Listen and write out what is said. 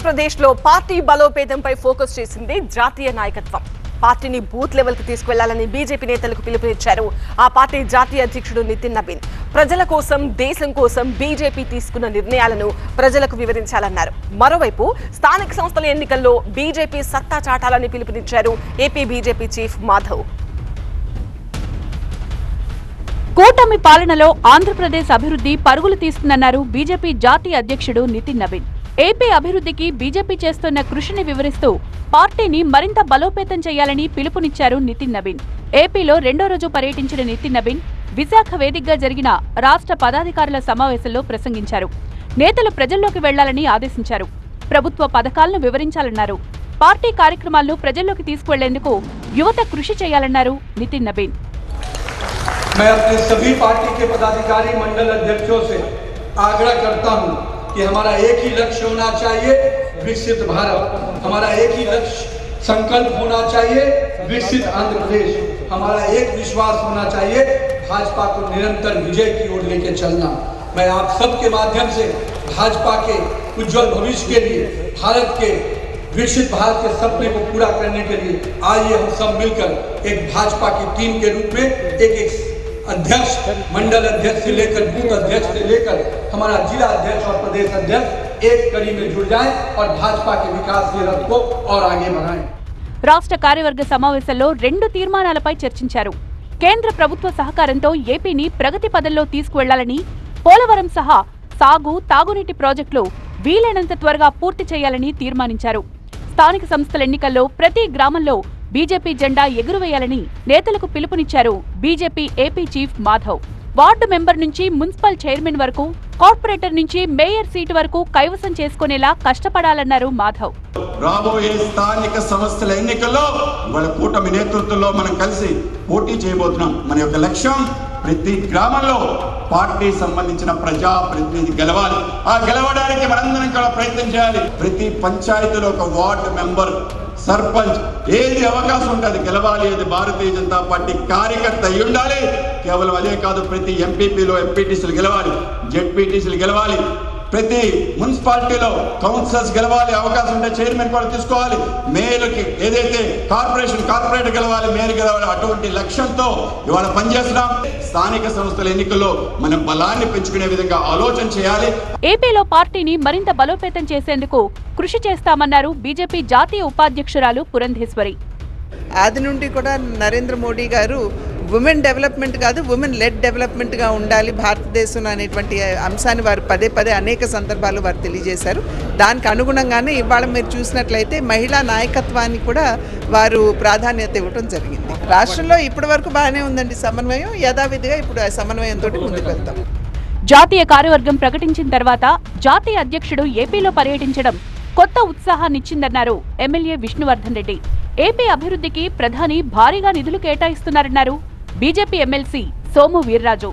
ఆంధ్రప్రదేశ్లో party బలోపేతంపై focus చేసింది జాతీయ నాయకత్వం. పార్టీని బూత్ లెవెల్ కు తీసుకెళ్లాలని బీజేపీ నేతలకు పిలుపునిచ్చారు ఆ పార్టీ జాతీయ అధ్యక్షుడు నితిన్ నబీన్. ప్రజల కోసం, దేశం కోసం బీజేపీ తీసుకున్న నిర్ణయాలను ప్రజలకు వివరించాలన్నారు. మరోవైపు స్థానిక సంస్థల ఎన్నికల్లో బీజేపీ సత్తా చాటాలని పిలుపునిచ్చారు ఏపీ బీజేపీ చీఫ్ మాధవ్. కూటమి పాలనలో ఆంధ్రప్రదేశ్ అభివృద్ధి పరుగులు తీస్తుందన్నారు బీజేపీ జాతీయ అధ్యక్షుడు నితిన్ నబీన్. ఏపీ అభివృద్ధికి బీజేపీ చేస్తున్న కృషిని వివరిస్తూ పార్టీని మరింత బలోపేతం చేయాలని పిలుపునిచ్చారు నితిన్ నబీన్. ఏపీలో రెండో రోజు పర్యటించిన నితిన్ నబీన్ విశాఖ వేదికగా జరిగిన రాష్ట్ర పదాధికారుల సమావేశంలో ప్రసంగించారు. నేతలు ప్రజల్లోకి వెళ్లాలని ఆదేశించారు. ప్రభుత్వ పథకాలను వివరించాలన్నారు. పార్టీ కార్యక్రమాలను ప్రజల్లోకి తీసుకువెళ్లేందుకు యువత కృషి చేయాలన్నారు నితిన్ నబీన్. मैं अपने सभी पार्टी के पदाधिकारी मंडल अध्यक्षों से आग्रह करता हूं कि हमारा एक ही लक्ष्य होना चाहिए, विकसित भारत। हमारा एक ही लक्ष्य संकल्प होना चाहिए, विकसित आंध्र प्रदेश। हमारा एक विश्वास होना चाहिए, भाजपा को निरंतर विजय की ओर लेके चलना। मैं आप सबके माध्यम से भाजपा के उज्जवल भविष्य के लिए, भारत के विकसित भारत के सपने को पूरा करने के लिए आइए हम सब मिलकर एक भाजपा की टीम के रूप में एक अध्यक्ष, मंडल अध्यक्ष से लेकर बूथ अध्यक्ष से लेकर हमारा जिला अध्यक्ष और प्रदेश अध्यक्ष एक कड़ी में जुड़ जाएं और भाजपा के विकास के रथ को और आगे बढ़ाएं। రాష్ట్ర కార్యవర్గ సమావేశంలో 2 తీర్మానాలపై చర్చించారు. కేంద్ర ప్రభుత్వ సహకారంతో ఏపీని ప్రగతి పదంలో తీసుకువెళ్లాలని, పోలవరం సహా సాగు, తాగునీటి ప్రాజెక్టులు వీలైనంత త్వరగా పూర్తి చేయాలని తీర్మానించారు. స్థానిక సంస్థల ఎన్నికల్లో ప్రతి గ్రామంలో బీజేపీ జెండా ఎగురవేయాలని నేతలకు పిలుపునిచ్చారు BJP AP chief Madhav. Ward member నుంచి మున్సిపల్ చైర్మన్ వరకు, కార్పొరేటర్ నుంచి మేయర్ సీటు వరకు కైవసం చేసుకునేలా కష్టపడాలన్నారు మాధవ్. రాబోయే స్థానిక సంస్థల ఎన్నికల్లో వాళ్ళ కూటమి నేతృత్వంలో మనం కలిసి పోటీ చేయబోతున్నాం. మన యొక్క లక్ష్యం ప్రతి గ్రామంలో పార్టీ సంబంధించిన ప్రజా ప్రతినిధి గెలవాలి. ఆ గెలవడానికి మనందరం కూడా ప్రయత్నం చేయాలి. ప్రతి పంచాయతీలో ఒక వార్డు మెంబర్, సర్పంచ్ ఏది అవకాశం ఉంటుంది గెలవాలి. అది భారతీయ జనతా పార్టీ కార్యకర్త అయి ఉండాలి. కేవలం అదే కాదు, ప్రతి ఎంపీపీలో ఎంపీటీసీలు గెలవాలి, జెడ్పీటీసీలు గెలవాలి, ప్రతి మున్సిపాలిటీలో కౌన్సిలర్స్ గెలవాలి, అవకాశం ఉంటే చైర్మన్ కూడా తీసుకోవాలి, మేయర్కి ఏదైతే కార్పొరేటర్ గెలవాలి, మేయర్ గెలవాలి. అటువంటి లక్ష్యంతో ఇవాళ పనిచేస్తున్నాం. స్థానిక సంస్థల ఎన్నికల్లో మన బలాన్ని పెంచుకునే విధంగా ఆలోచన చేయాలి. ఏపీలో పార్టీని మరింత బలోపేతం చేసేందుకు కృషి చేస్తామన్నారు బీజేపీ జాతీయ ఉపాధ్యక్షురాలు పురంధేశ్వరి. ఆది నుండి కూడా నరేంద్ర మోడీ గారు ఉమెన్ డెవలప్మెంట్ కాదు, ఉమెన్ లెడ్ డెవలప్మెంట్గా ఉండాలి భారతదేశం అనేటువంటి అంశాన్ని వారు పదే పదే అనేక సందర్భాలు వారు తెలియజేశారు. దానికి అనుగుణంగానే ఇవాళ మీరు చూసినట్లయితే మహిళా నాయకత్వాన్ని కూడా వారు ప్రాధాన్యత ఇవ్వడం జరిగింది. రాష్ట్రంలో ఇప్పటి వరకు బాగానే ఉందండి సమన్వయం. యథావిధిగా ఇప్పుడు ఆ సమన్వయంతో ముందుకు వెళ్తాం. జాతీయ కార్యవర్గం ప్రకటించిన తర్వాత జాతీయ అధ్యక్షుడు ఏపీలో పర్యటించడం కొత్త ఉత్సాహాన్నిచ్చిందన్నారు ఎమ్మెల్యే విష్ణువర్ధన్ రెడ్డి. ఏపీ అభివృద్ధికి ప్రధాని భారీగా నిధులు కేటాయిస్తున్నారన్నారు బీజేపీ ఎమ్మెల్సీ సోము వీర్రాజు.